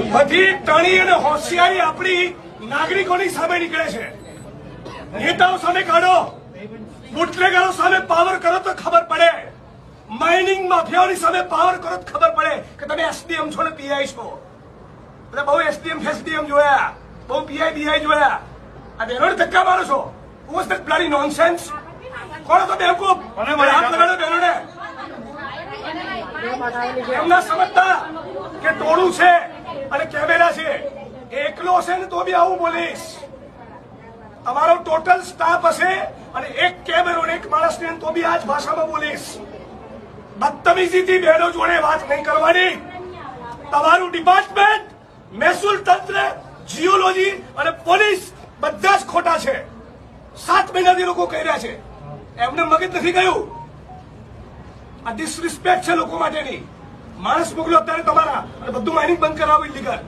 બધી ટણી અને હોશિયારી આપણી નાગરિકોની સામે નીકળે છે. નેતાઓ સામે કાઢો, બુટલેગરો સામે પાવર કરો તો ખબર પડે, માઇનિંગ માફિયાઓની સામે પાવર કરો તો ખબર પડે કે તમે એસડીએમ છો ને પીઆઈ છો. એટલે બહુ એસડીએમ ફેસડીએમ જોયા, બહુ પીઆઈ બીઆઈ જોયા, આ બહેનોને ધક્કા મારો છો. Was that bloody nonsense? કોણ હતો બેવકૂફ? હાથ લગાડો બહેનોને. એમના સમજતા કે ટોળું છે અને કેમેરા છે, એકલો હશે ને તો બી આવું બોલીશ. તમારો ટોટલ સ્ટાફ હશે અને એક કેમેરો એક માણસને તો બી આ જ ભાષામાં બોલીશ. બદતમીજીથી બહેનો જોડે વાત નહીં કરવાની. તમારું ડિપાર્ટમેન્ટ, મહેસૂલ તંત્ર, જીઓલોજી અને પોલીસ બધા જ ખોટા છે. 7 મહિનાથી લોકો કહી રહ્યા છે, એમને મગજ નથી ગયું. આ ડિસરિસ્પેક્ટ છે લોકો માટેની. માણસ મોકલો અત્યારે તમારા અને બધું માઇનિંગ બંધ કરાવો ઇલીગલ.